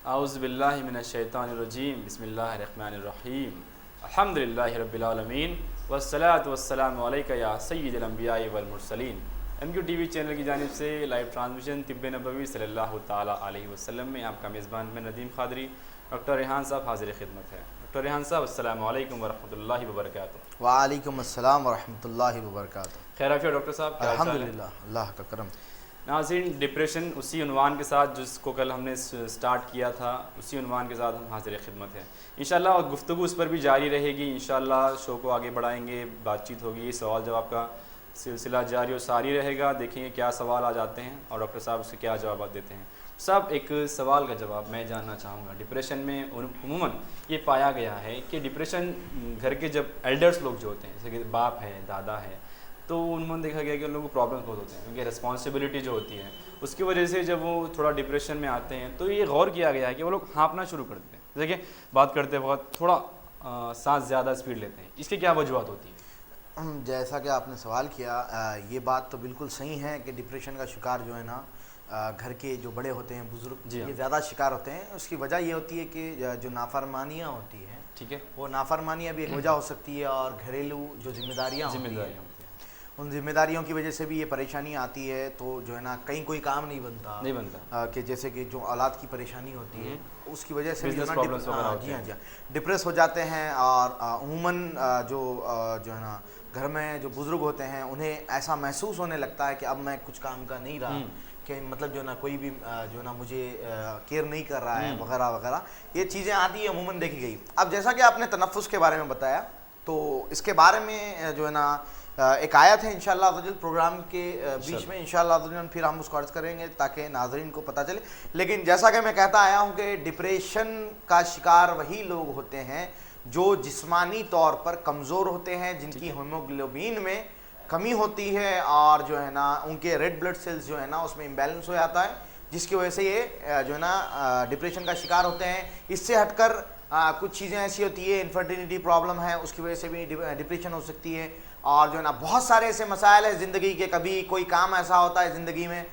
اعوذ باللہ من الشیطان الرجیم، بسم اللہ الرحمن الرحیم، الحمدللہ رب العالمین والصلاۃ والسلام علیک یا سید الانبیاء والمرسلین۔ M Q T V channel کی جانب سے لائیو ٹرانسمیشن طب نبوی صلی اللہ تعالیٰ علیہ وسلم میں آپ کا میزبان میں ندیم قادری ڈاکٹر ریحان صاحب حاضر خدمت ہے۔ ڈاکٹر ریحان صاحب السلام علیکم ورحمۃ اللہ وبرکاتہ۔ وعلیکم السلام ورحمۃ اللہ وبرکاتہ۔ خیر عافیت ڈاکٹر صاحب، کیا حال چال ہے؟ الحمدللہ، اللہ کا کرم۔ ناظرین، ڈپریشن اسی عنوان کے ساتھ جس کو کل ہم نے سٹارٹ کیا تھا، اسی عنوان کے ساتھ ہم حاضر خدمت ہیں انشاءاللہ، اور گفتگو اس پر بھی جاری رہے گی انشاءاللہ۔ شو کو آگے بڑھائیں گے، بات چیت ہوگی، سوال جواب کا سلسلہ جاری و ساری رہے گا۔ دیکھیں گے کیا سوال آ جاتے ہیں اور ڈاکٹر صاحب اس کے کیا جوابات دیتے ہیں۔ صاحب، ایک سوال کا جواب میں جاننا چاہوں گا۔ ڈپریشن میں عموماً یہ پایا گیا ہے کہ ڈپریشن گھر کے جب ایلڈرس لوگ جو ہوتے ہیں، جیسے کہ باپ ہے، دادا ہے، تو ان میں دیکھا گیا کہ ان لوگوں کو پرابلمس بہت ہوتے ہیں، کیونکہ رسپانسبلٹی جو ہوتی ہے اس کی وجہ سے جب وہ تھوڑا ڈپریشن میں آتے ہیں تو یہ غور کیا گیا ہے کہ وہ لوگ ہانپنا شروع کر دیتے ہیں، دیکھیں بات کرتے وقت تھوڑا سانس زیادہ اسپیڈ لیتے ہیں۔ اس کے کیا وجوہات ہوتی ہیں؟ جیسا کہ آپ نے سوال کیا، یہ بات تو بالکل صحیح ہے کہ ڈپریشن کا شکار جو ہے نا گھر کے جو بڑے ہوتے ہیں، بزرگ، یہ زیادہ شکار ہوتے ہیں۔ اس کی وجہ یہ ہوتی ہے کہ جو نافرمانیاں ہوتی ہیں، ٹھیک ہے، وہ نافرمانیاں بھی ایک وجہ ہو سکتی ہے، اور گھریلو جو ذمہ داریاں ہوتی ہیں ان ذمہ داریوں کی وجہ سے بھی یہ پریشانی آتی ہے۔ تو جو ہے نا کہیں کوئی کام نہیں بنتا کہ جیسے کہ جو اولاد کی پریشانی ہوتی ہے اس کی وجہ سے ڈپریس ہو جاتے ہیں۔ اور عموماً جو ہے نا گھر میں جو بزرگ ہوتے ہیں انہیں ایسا محسوس ہونے لگتا ہے کہ اب میں کچھ کام کا نہیں رہا، کہ مطلب جو نا کوئی بھی جو نا مجھے کیئر نہیں کر رہا ہے وغیرہ وغیرہ، یہ چیزیں آتی ہیں، عموماً دیکھی گئی۔ اب جیسا کہ آپ نے تنفس کے بارے میں بتایا، تو اس کے بارے میں جو ہے نا ایک آیت ہے انشاءاللہ عزوجل، پروگرام کے بیچ میں انشاءاللہ عزوجل پھر ہم اس کو عرض کریں گے تاکہ ناظرین کو پتہ چلے۔ لیکن جیسا کہ میں کہتا آیا ہوں کہ ڈپریشن کا شکار وہی لوگ ہوتے ہیں جو جسمانی طور پر کمزور ہوتے ہیں، جن کی ہیموگلوبین میں کمی ہوتی ہے، اور جو ہے نا ان کے ریڈ بلڈ سیلز جو ہے نا اس میں امبیلنس ہو جاتا ہے، جس کی وجہ سے یہ جو ہے نا ڈپریشن کا شکار ہوتے ہیں۔ اس سے ہٹ کر کچھ چیزیں ایسی ہوتی ہے، انفرٹیلٹی پرابلم ہے، اس کی وجہ سے بھی ڈپریشن ہو سکتی ہے۔ اور جو ہے نا بہت سارے ایسے مسائل ہیں زندگی کے، کبھی کوئی کام ایسا ہوتا ہے زندگی میں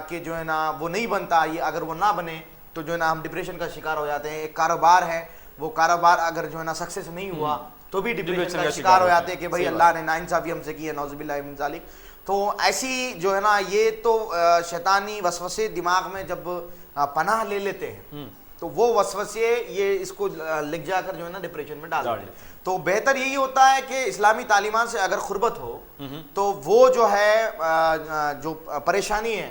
کہ جو ہے نا وہ نہیں بنتا، یہ اگر وہ نہ بنے تو جو ہے نا ہم ڈپریشن کا شکار ہو جاتے ہیں۔ ایک کاروبار ہے، وہ کاروبار اگر جو ہے نا سکسیس نہیں ہوا تو بھی ڈپریشن کا شکار ہو جاتے ہیں کہ بھائی اللہ نے ناانصافی ہم سے کی ہے، نعوذ باللہ من ذالک۔ تو ایسی جو ہے نا یہ تو شیطانی وسوسے دماغ میں جب پناہ لے لیتے ہیں تو وہ وسوسے یہ اس کو لگ جا کر جو ہے نا ڈپریشن میں ڈال دیتے ہیں۔ تو بہتر یہی ہوتا ہے کہ اسلامی تعلیمات سے اگر قربت ہو تو وہ جو ہے جو پریشانی ہے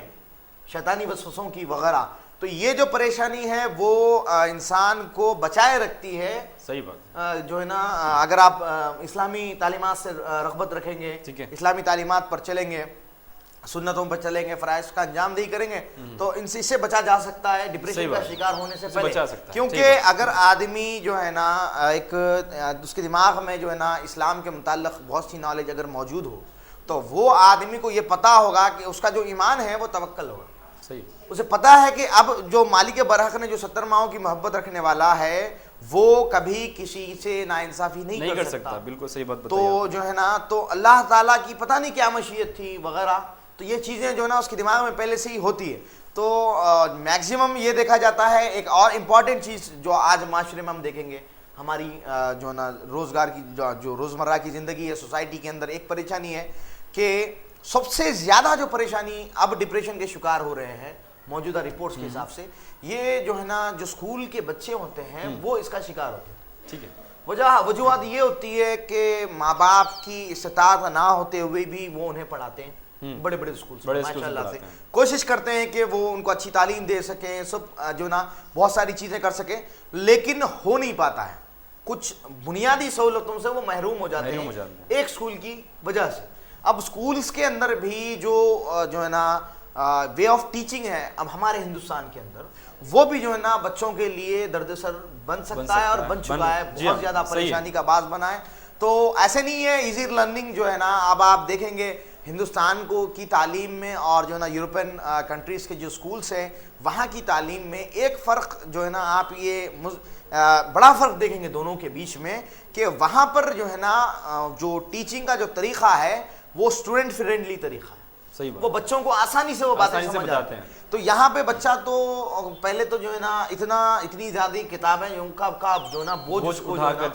شیطانی وسوسوں کی وغیرہ، تو یہ جو پریشانی ہے وہ انسان کو بچائے رکھتی ہے۔ صحیح بات جو ہے نا اگر آپ اسلامی تعلیمات سے رغبت رکھیں گے، اسلامی تعلیمات پر چلیں گے، سنتوں پر چلیں گے، فرائض کا انجام دہی کریں گے، تو ان سے بچا جا سکتا ہے ڈپریشن کا شکار ہونے سے پہلے۔ کیونکہ اگر آدمی جو ہے نا ایک اس کے دماغ میں جو ہے نا اسلام کے متعلق بہت سی نالج اگر موجود ہو تو وہ آدمی کو یہ پتا ہوگا کہ اس کا جو ایمان ہے وہ توکل ہوگا۔ اسے پتا ہے کہ اب جو مالک برحق نے جو 70 ماہوں کی محبت رکھنے والا ہے وہ کبھی کسی سے ناانصافی نہیں کر سکتا۔ بالکل صحیح بات تو جو ہے نا تو اللہ تعالیٰ کی پتہ نہیں کیا مشیت تھی وغیرہ، تو یہ چیزیں جو ہے نا اس کے دماغ میں پہلے سے ہی ہوتی ہے۔ تو میکسیمم یہ دیکھا جاتا ہے۔ ایک اور امپورٹنٹ چیز جو آج معاشرے میں ہم دیکھیں گے، ہماری جو ہے نا روزگار کی جو روزمرہ کی زندگی ہے، سوسائٹی کے اندر ایک پریشانی ہے کہ سب سے زیادہ جو پریشانی اب ڈپریشن کے شکار ہو رہے ہیں موجودہ رپورٹس کے حساب سے، یہ جو ہے نا جو اسکول کے بچے ہوتے ہیں وہ اس کا شکار ہوتے ہیں۔ ٹھیک ہے، وجوہات یہ ہوتی ہے کہ ماں باپ کی استطاعت نہ ہوتے ہوئے بھی وہ انہیں پڑھاتے ہیں، بڑے بڑے اسکولز ماشاء اللہ سے کوشش کرتے ہیں کہ وہ ان کو اچھی تعلیم دے سکیں، سب جو نا بہت ساری چیزیں کر سکیں، لیکن ہو نہیں پاتا ہے۔ کچھ بنیادی سہولتوں سے وہ محروم ہو جاتے ہیں ایک اسکول کی وجہ سے۔ اب اسکولز کے اندر بھی جو ہے نا وے آف ٹیچنگ ہے اب ہمارے ہندوستان کے اندر، وہ بھی جو ہے نا بچوں کے لیے درد سر بن سکتا ہے اور بن چکا ہے، بہت زیادہ پریشانی کا باعث بنا ہے۔ تو ایسے نہیں ہے ایزی لرننگ جو ہے نا، اب آپ دیکھیں گے ہندوستان کی تعلیم میں اور جو ہے نا یورپین کنٹریز کے جو اسکولس ہیں وہاں کی تعلیم میں ایک فرق جو ہے نا، آپ یہ بڑا فرق دیکھیں گے دونوں کے بیچ میں، کہ وہاں پر جو ہے نا جو ٹیچنگ کا جو طریقہ ہے وہ اسٹوڈنٹ فرینڈلی طریقہ ہے۔ وہ بچوں کو آسانی سے وہ باتیں سمجھ آتے ہیں. تو یہاں پہ بچہ تو پہلے تو جو ہے نا اتنی زیادہ کتابیں جو کا جو ہے نا بوجھ کو اٹھا کر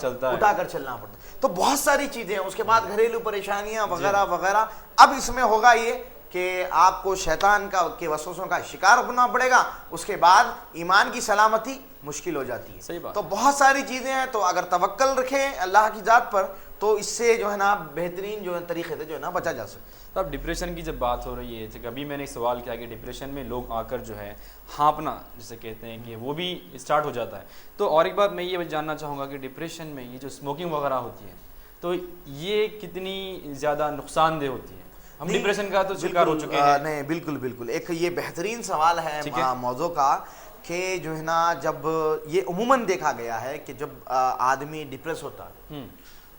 چلنا پڑتا ہے. تو بہت ساری چیزیں ہیں. اس کے بعد گھریلو پریشانیاں وغیرہ وغیرہ. اب اس میں ہوگا یہ کہ آپ کو شیطان کے وسوسوں کا شکار ہونا پڑے گا. اس کے بعد ایمان کی سلامتی مشکل ہو جاتی ہے. تو بہت ساری چیزیں ہیں. تو اگر توکل رکھیں اللہ کی ذات پر تو اس سے جو ہے نا بہترین جو ہے طریقے سے جو ہے نا بچا جا سکتا ہے. تو اب ڈپریشن کی جب بات ہو رہی ہے کہ ابھی میں نے ایک سوال کیا کہ ڈپریشن میں لوگ آ کر جو ہے ہانپنا جسے کہتے ہیں کہ وہ بھی اسٹارٹ ہو جاتا ہے. تو اور ایک بات میں یہ جاننا چاہوں گا کہ ڈپریشن میں یہ جو اسموکنگ وغیرہ ہوتی ہے تو یہ کتنی زیادہ نقصان دہ ہوتی ہے؟ ہم ڈپریشن کا تو شکار ہو چکے ہیں. نہیں بالکل ایک یہ بہترین سوال ہے موضوع کا کہ جو ہے نا جب یہ عموماً دیکھا گیا ہے کہ جب آدمی ڈپریس ہوتا ہے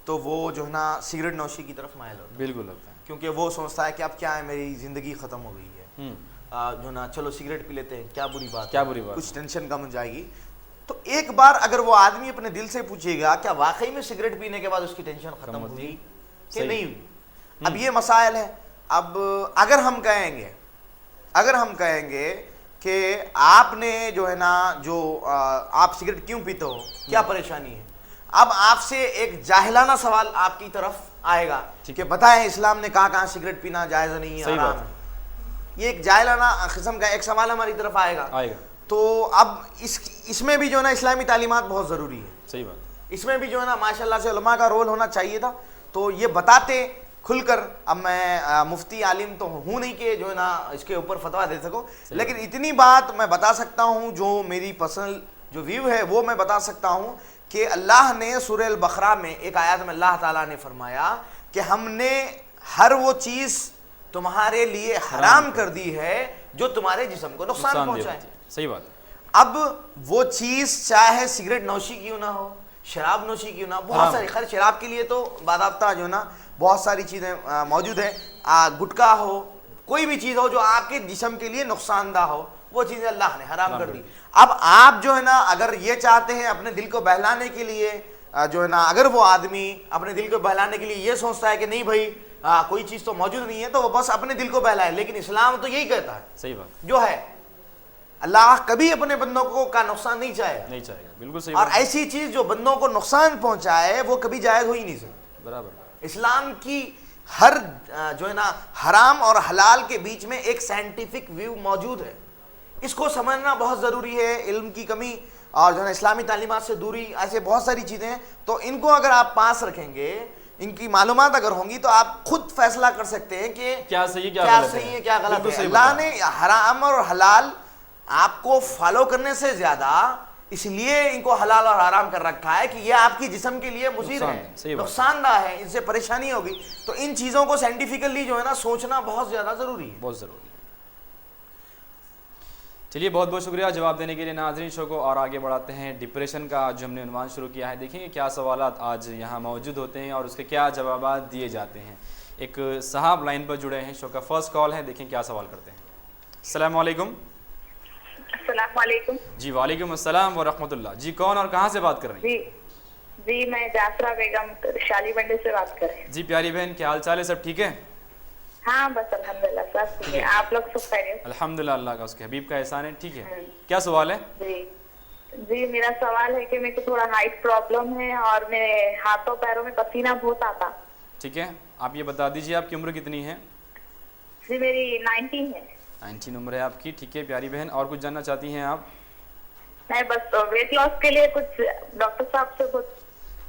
تو وہ جو ہے نا سگریٹ نوشی کی طرف مائل ہوتا ہے. بالکل ہوتا ہے کیونکہ وہ سوچتا ہے کہ اب کیا ہے میری زندگی ختم ہو گئی ہے جو نا چلو سگریٹ پی لیتے ہیں کیا بری بات کچھ ٹینشن کم ہو جائے گی. تو ایک بار اگر وہ آدمی اپنے دل سے پوچھے گا کیا واقعی میں سگریٹ پینے کے بعد اس کی ٹینشن ختم ہوئی کہ نہیں ہوئی. اب یہ مسائل ہے. اب اگر ہم کہیں گے کہ آپ نے جو ہے نا جو آپ سگریٹ کیوں پیتے ہو کیا پریشانی ہے. اب آپ سے ایک جاہلانہ سوال آپ کی طرف آئے گا کہ بتائیں اسلام نے کہاں سگریٹ پینا جائز نہیں ہے حرام ہے. یہ ایک جاہلانہ قسم کا ایک سوال ہماری طرف آئے گا. تو اب اس میں بھی جو ہے نا اسلامی تعلیمات بہت ضروری ہے. صحیح بات. اس میں بھی جو ہے نا ماشاءاللہ سے علماء کا رول ہونا چاہیے تھا. تو یہ بتاتے کھل کر. اب میں مفتی عالم تو ہوں نہیں کہ جو ہے نا اس کے اوپر فتویٰ دے سکوں, لیکن اتنی بات میں بتا سکتا ہوں جو میری پرسنل جو ویو ہے وہ میں بتا سکتا ہوں کہ اللہ نے سورہ البقرہ میں ایک آیات میں اللہ تعالیٰ نے فرمایا کہ ہم نے ہر وہ چیز تمہارے لیے حرام کر دی ہے جو تمہارے جسم کو نقصان پہنچائے. صحیح بات. اب وہ چیز چاہے سگریٹ نوشی کیوں نہ ہو, شراب نوشی کیوں نہ ہو, بہت ساری خیر شراب کے لیے تو باضابطہ جو ہے نا بہت ساری چیزیں موجود ہیں. گٹکا ہو, کوئی بھی چیز ہو جو آپ کے جسم کے لیے نقصان دہ ہو, وہ چیزیں اللہ نے حرام کر دی. اب آپ جو ہے نا اگر یہ چاہتے ہیں اپنے دل کو بہلانے کے لیے جو ہے نا اگر وہ آدمی اپنے دل کو بہلانے کے لیے یہ سوچتا ہے کہ نہیں بھائی کوئی چیز تو موجود نہیں ہے تو وہ بس اپنے دل کو بہلائے, لیکن اسلام تو یہی کہتا ہے. صحیح بات. جو ہے اللہ کبھی اپنے بندوں کو کا نقصان نہیں چاہے گا. بالکل صحیح. اور ایسی چیز جو بندوں کو نقصان پہنچائے وہ کبھی جائز ہو ہی نہیں سکتی. برابر. اسلام کی ہر جو ہے نا حرام اور حلال کے بیچ میں ایک سائنٹیفک ویو موجود ہے. اس کو سمجھنا بہت ضروری ہے. علم کی کمی اور جو ہے نا اسلامی تعلیمات سے دوری, ایسے بہت ساری چیزیں ہیں. تو ان کو اگر آپ پاس رکھیں گے, ان کی معلومات اگر ہوں گی تو آپ خود فیصلہ کر سکتے ہیں کہ کیا صحیح ہے کیا غلط ہے. اللہ نے حرام اور حلال آپ کو فالو کرنے سے زیادہ اس لیے ان کو حلال اور حرام کر رکھا ہے کہ یہ آپ کی جسم کے لیے مضر ہے, نقصان دہ ہے, ان سے پریشانی ہوگی. تو ان چیزوں کو سائنٹیفکلی جو ہے نا سوچنا بہت زیادہ ضروری ہے. بہت ضروری ہے. چلیے بہت بہت شکریہ جواب دینے کے لیے. ناظرین شو کو اور آگے بڑھاتے ہیں. ڈپریشن کا جو ہم نے عنوان شروع کیا ہے, دیکھیں گے کیا سوالات آج یہاں موجود ہوتے ہیں اور اس کے کیا جوابات دیے جاتے ہیں. ایک صاحب لائن پر جڑے ہیں, شو کا فرسٹ کال ہے, دیکھیں کیا سوال کرتے ہیں. السلام علیکم. السلام علیکم. جی وعلیکم السلام ورحمۃ اللہ. جی کون اور کہاں سے بات کر رہے ہیں؟ جی میں جاسرہ بیگم شالی بنڈے سے بات کر رہے ہیں. جی پیاری بہن, کیا حال چال ہے, سب ٹھیک ہے؟ ہاں بس الحمدللہ سب ٹھیک ہے. آپ لوگ سب خیریت؟ الحمدللہ, اللہ کا اس کے حبیب کا احسان ہے. ٹھیک ہے, کیا سوال ہے؟ جی میرا سوال ہے کہ میرے کو تھوڑا ہائٹ پرابلم ہے اور میرے ہاتھوں پیروں میں پسینہ بہت آتا. ٹھیک ہے, آپ یہ بتا دیجیے آپ کی عمر کتنی ہے؟ جی میری 19 ہے. 19 عمر ہے آپ کی. ٹھیک ہے پیاری بہن, اور کچھ جاننا چاہتی ہیں آپ؟ نہیں بس ویٹ لاس کے لیے کچھ ڈاکٹر صاحب سے کچھ.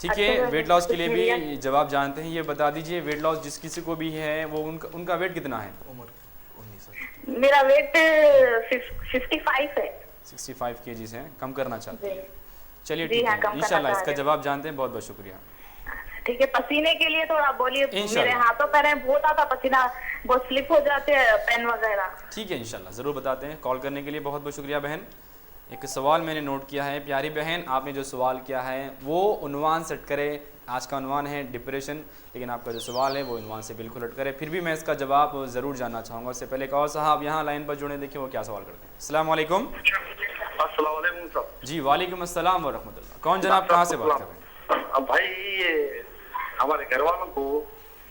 ٹھیک ہے, ویٹ لاس کے لیے بھی جواب جانتے ہیں. یہ بتا دیجئے ویٹ لاس جس کسی کو بھی ہے وہ ان کا ویٹ کتنا ہے؟ میرا ویٹ 55 ہے. 65 kg ہے, کم کرنا چاہتے ہیں. چلیے جی ٹھیک ہے, انشاءاللہ اس کا جواب جانتے ہیں. بہت بہت شکریہ. ٹھیک ہے, پسینے کے لیے تھوڑا بولیے. میرے ہاتھوں پیر میں بہت آتا پسینہ, بہت سلپ ہو جاتے ہیں پین وغیرہ. ٹھیک ہے انشاءاللہ ضرور بتاتے ہیں. کال کرنے کے لیے بہت بہت شکریہ بہن. ایک سوال میں نے نوٹ کیا ہے. پیاری بہن, آپ نے جو سوال کیا ہے وہ عنوان سیٹ کرے. آج کا عنوان ہے ڈپریشن, لیکن آپ کا جو سوال ہے وہ عنوان سے بالکل ہٹ کرے. پھر بھی میں اس کا جواب ضرور جاننا چاہوں گا. اس سے پہلے ایک اور صاحب یہاں لائن پر جڑے, دیکھیں وہ کیا سوال کرتے ہیں. السلام علیکم. السلام علیکم صاحب. جی وعلیکم السلام ورحمۃ اللہ. کون جناب, کہاں سے بات کر رہے ہیں؟ بھائی یہ ہمارے گھر والوں کو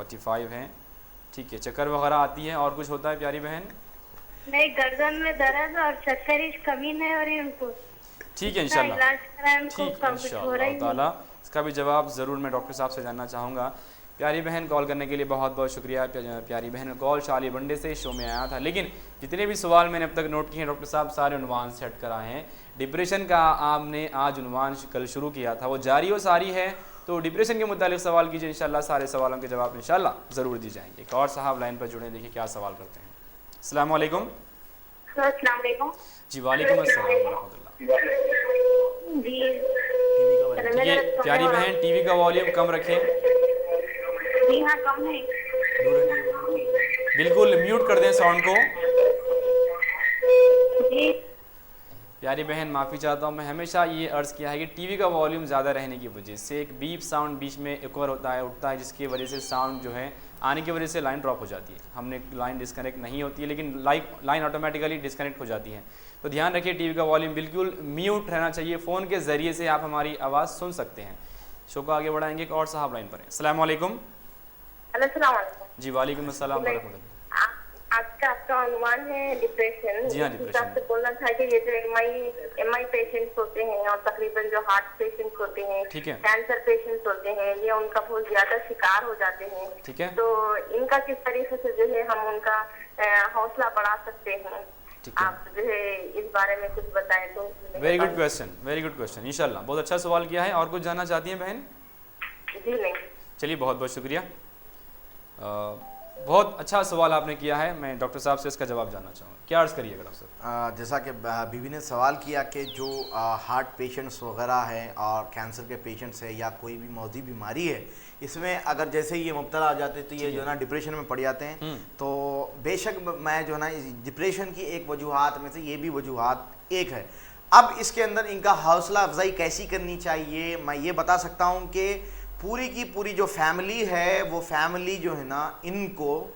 45 ہیں. ٹھیک ہے, چکر وغیرہ آتی ہے اور کچھ ہوتا ہے پیاری بہن؟ نہیں, گردن میں درد اور چکر کمی نہیں ہو رہی ان کو. ٹھیک ہے انشاءاللہ, ٹھیک ہے انشاءاللہ تعالیٰ. اس کا بھی جواب ضرور میں ڈاکٹر صاحب سے جاننا چاہوں گا. پیاری بہن کال کرنے کے لیے بہت بہت شکریہ. پیاری بہن کا کال شالی بنڈے سے شو میں آیا تھا, لیکن جتنے بھی سوال میں نے اب تک نوٹ کیے ہیں ڈاکٹر صاحب سارے عنوان سے ہٹ کر آئے ہیں. ڈپریشن کا آپ نے آج عنوان کل شروع کیا تھا, وہ جاری و ساری ہے, تو ڈپریشن کے متعلق سوال کیجیے, انشاءاللہ سارے سوالوں کے جواب انشاءاللہ ضرور دی جائیں گے. ایک اور صاحب لائن پر جڑے, دیکھیں کیا سوال کرتے ہیں. السلام علیکم. السلام علیکم. جی وعلیکم السلام ورحمۃ اللہ. جی یہ پیاری بہن ٹی وی کا والیوم کم رکھیں. جی ہاں کم ہے, بالکل میوٹ کر دیں ساؤنڈ کو. جی پیاری بہن معافی چاہتا ہوں, میں ہمیشہ یہ عرض کیا ہے کہ ٹی وی کا والیوم زیادہ رہنے کی وجہ سے ایک بیپ ساؤنڈ بیچ میں ایکور ہوتا ہے, اٹھتا ہے, جس کی وجہ سے ساؤنڈ جو ہے آنے کی وجہ سے لائن ڈراپ ہو جاتی ہے. ہم نے لائن ڈسکنیکٹ نہیں ہوتی ہے, لیکن لائن آٹومیٹیکلی ڈسکنیکٹ ہو جاتی ہے. تو دھیان رکھیے ٹی وی کا والیوم بالکل میوٹ رہنا چاہیے. فون کے ذریعے سے آپ ہماری آواز سن سکتے ہیں. شو کو آگے بڑھائیں گے. ایک اور صاحب لائن پر ہیں. السلام علیکم. السلام علیکم. جی وعلیکم السلام ورحمۃ اللہ. آپ کا عنوان ہے ڈپریشن. جی ہاں, ڈپریشن. آپ سے بولنا تھا کہ یہ جو ایم آئی پیشنٹس ہوتے ہیں اور تقریباً جو ہارٹ پیشنٹس ہوتے ہیں, کینسر پیشنٹس ہوتے ہیں, یہ ان کا بہت زیادہ شکار ہو جاتے ہیں. ٹھیک ہے, تو ان کا کس طریقے سے جو ہے ہم ان کا حوصلہ بڑھا سکتے ہیں, آپ جو ہے اس بارے میں کچھ بتائیں تو. Very good question, very good question. انشاءاللہ بہت اچھا سوال کیا ہے. اور کچھ جاننا چاہتی ہیں بہن؟ جی نہیں. چلیے بہت بہت شکریہ. بہت اچھا سوال آپ نے کیا ہے. میں ڈاکٹر صاحب سے اس کا جواب جاننا چاہوں گا. کیا عرض کریے گا ڈاکٹر صاحب؟ جیسا کہ بیوی نے سوال کیا کہ جو ہارٹ پیشنٹس وغیرہ ہیں اور کینسر کے پیشنٹس ہیں یا کوئی بھی موذی بیماری ہے, اس میں اگر جیسے یہ مبتلا ہو جاتے تو یہ جو ہے نا ڈپریشن میں پڑ جاتے ہیں. تو بے شک میں جو ہے نا ڈپریشن کی ایک وجوہات میں سے یہ بھی وجوہات ایک ہے. اب اس کے اندر ان کا حوصلہ افزائی کیسی کرنی چاہیے, میں یہ بتا سکتا ہوں کہ پوری کی پوری جو فیملی ہے وہ فیملی جو ہے نا ان کو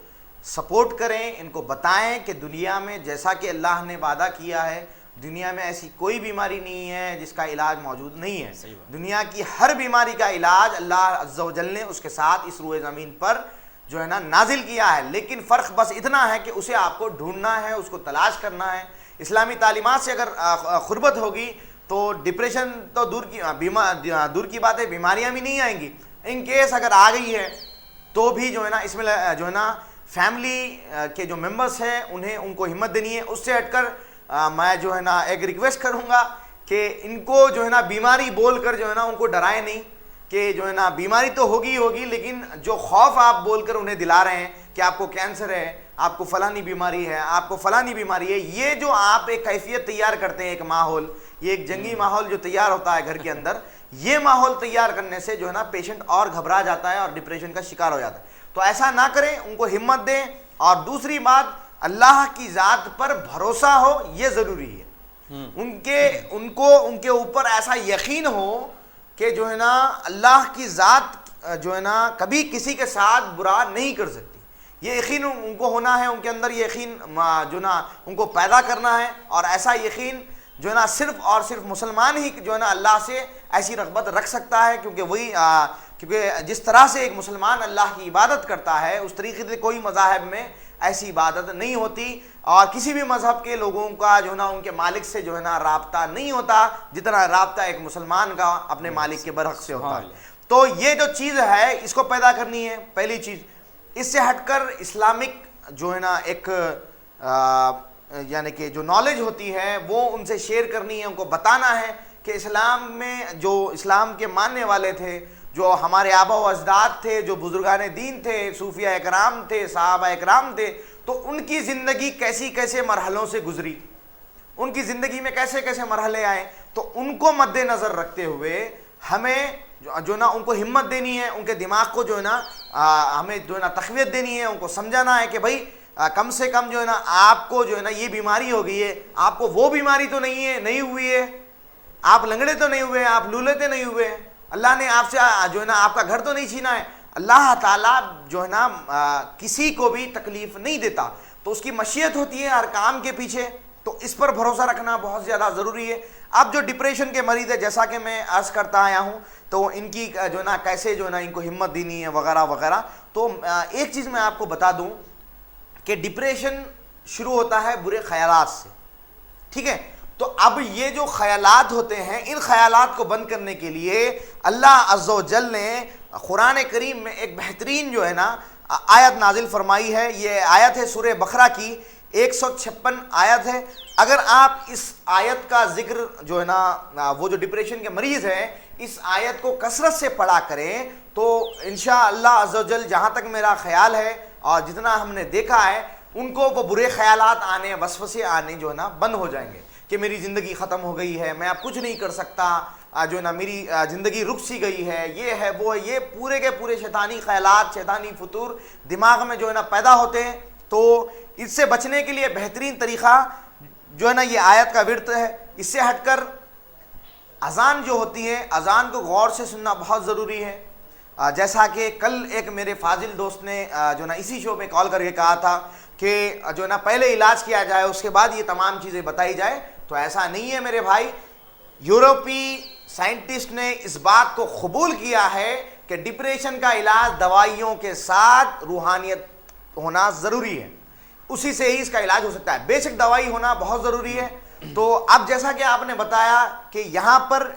سپورٹ کریں, ان کو بتائیں کہ دنیا میں جیسا کہ اللہ نے وعدہ کیا ہے, دنیا میں ایسی کوئی بیماری نہیں ہے جس کا علاج موجود نہیں ہے. دنیا کی ہر بیماری کا علاج اللہ عز و جل نے اس کے ساتھ اس روئے زمین پر جو ہے نا نازل کیا ہے, لیکن فرق بس اتنا ہے کہ اسے آپ کو ڈھونڈنا ہے, اس کو تلاش کرنا ہے. اسلامی تعلیمات سے اگر قربت ہوگی تو ڈپریشن تو دور کی بات ہے, بیماریاں بھی نہیں آئیں گی. ان کیس اگر آ گئی ہے تو بھی جو ہے نا اس میں جو ہے نا فیملی کے جو ممبرس ہیں ان کو ہمت دینی ہے. اس سے ہٹ کر میں جو ہے نا ایک ریکویسٹ کروں گا کہ ان کو جو ہے نا بیماری بول کر جو ہے نا ان کو ڈرائے نہیں کہ جو ہے نا بیماری تو ہوگی, لیکن جو خوف آپ بول کر انہیں دلا رہے ہیں کہ آپ کو کینسر ہے, آپ کو فلانی بیماری ہے, آپ کو فلانی بیماری ہے, یہ جو آپ ایک کیفیت تیار کرتے ہیں, ایک ماحول, یہ ایک جنگی ماحول جو تیار ہوتا ہے گھر کے اندر, یہ ماحول تیار کرنے سے جو ہے نا پیشنٹ اور گھبرا جاتا ہے اور ڈپریشن کا شکار ہو جاتا ہے. تو ایسا نہ کریں, ان کو ہمت دیں. اور دوسری بات, اللہ کی ذات پر بھروسہ ہو, یہ ضروری ہے. ان کے اوپر ایسا یقین ہو کہ جو ہے نا اللہ کی ذات جو ہے نا کبھی کسی کے ساتھ برا نہیں کر سکتی. یہ یقین ان کو ہونا ہے, ان کے اندر یہ یقین جو نا ان کو پیدا کرنا ہے. اور ایسا یقین جو ہے نا صرف اور صرف مسلمان ہی جو ہے نا اللہ سے ایسی رغبت رکھ سکتا ہے, کیونکہ جس طرح سے ایک مسلمان اللہ کی عبادت کرتا ہے اس طریقے سے کوئی مذاہب میں ایسی عبادت نہیں ہوتی. اور کسی بھی مذہب کے لوگوں کا جو ہے نا ان کے مالک سے جو ہے نا رابطہ نہیں ہوتا جتنا رابطہ ایک مسلمان کا اپنے مالک کے برحق سے ہوتا ہے. تو یہ جو چیز ہے اس کو پیدا کرنی ہے پہلی چیز. اس سے ہٹ کر اسلامک جو ہے نا ایک یعنی کہ جو نالج ہوتی ہے وہ ان سے شیئر کرنی ہے, ان کو بتانا ہے کہ اسلام میں جو اسلام کے ماننے والے تھے, جو ہمارے آبا و اجداد تھے, جو بزرگان دین تھے, صوفیاء اکرام تھے, صحابہ اکرام تھے, تو ان کی زندگی کیسے مرحلوں سے گزری, ان کی زندگی میں کیسے مرحلے آئے. تو ان کو مد نظر رکھتے ہوئے ہمیں جو نا ان کو ہمت دینی ہے, ان کے دماغ کو جو ہے نا ہمیں جو ہے نا تقویت دینی ہے, ان کو سمجھانا ہے کہ بھائی کم سے کم جو ہے نا آپ کو جو ہے نا یہ بیماری ہو گئی ہے, آپ کو وہ بیماری تو نہیں ہوئی ہے, آپ لنگڑے تو نہیں ہوئے, آپ لولے تو نہیں ہوئے, اللہ نے آپ سے جو ہے نا آپ کا گھر تو نہیں چھینا ہے. اللہ تعالیٰ جو ہے نا کسی کو بھی تکلیف نہیں دیتا, تو اس کی مشیت ہوتی ہے ہر کام کے پیچھے. تو اس پر بھروسہ رکھنا بہت زیادہ ضروری ہے. اب جو ڈپریشن کے مریض ہے جیسا کہ میں عرض کرتا آیا ہوں تو ان کی جو ہے نا کیسے جو ہے نا ان کو ہمت دینی ہے وغیرہ وغیرہ. تو ایک چیز میں آپ کو بتا دوں کہ ڈپریشن شروع ہوتا ہے برے خیالات سے, ٹھیک ہے. تو اب یہ جو خیالات ہوتے ہیں ان خیالات کو بند کرنے کے لیے اللہ عز و جل نے قرآن کریم میں ایک بہترین جو ہے نا آیت نازل فرمائی ہے. یہ آیت ہے سورہ بقرہ کی 156 آیت ہے. اگر آپ اس آیت کا ذکر جو ہے نا وہ جو ڈپریشن کے مریض ہیں اس آیت کو کثرت سے پڑھا کریں تو انشاءاللہ عز و جل جہاں تک میرا خیال ہے اور جتنا ہم نے دیکھا ہے ان کو وہ برے خیالات آنے وسوسے آنے جو ہے نا بند ہو جائیں گے کہ میری زندگی ختم ہو گئی ہے, میں اب کچھ نہیں کر سکتا, جو ہے نا میری زندگی رک سی گئی ہے, یہ ہے وہ ہے, یہ پورے کے پورے شیطانی خیالات شیطانی فطور دماغ میں جو ہے نا پیدا ہوتے ہیں. تو اس سے بچنے کے لیے بہترین طریقہ جو ہے نا یہ آیت کا ورد ہے. اس سے ہٹ کر اذان جو ہوتی ہے اذان کو غور سے سننا بہت ضروری ہے. جیسا کہ کل ایک میرے فاضل دوست نے جو ہے نا اسی شو پہ کال کر کے کہا تھا کہ جو ہے نا پہلے علاج کیا جائے اس کے بعد یہ تمام چیزیں بتائی جائے, تو ایسا نہیں ہے میرے بھائی. یورپی سائنٹسٹ نے اس بات کو قبول کیا ہے کہ ڈپریشن کا علاج دوائیوں کے ساتھ روحانیت ہونا ضروری ہے, اسی سے ہی اس کا علاج ہو سکتا ہے. بے شک دوائی ہونا بہت ضروری ہے. تو اب جیسا کہ آپ نے بتایا کہ یہاں پر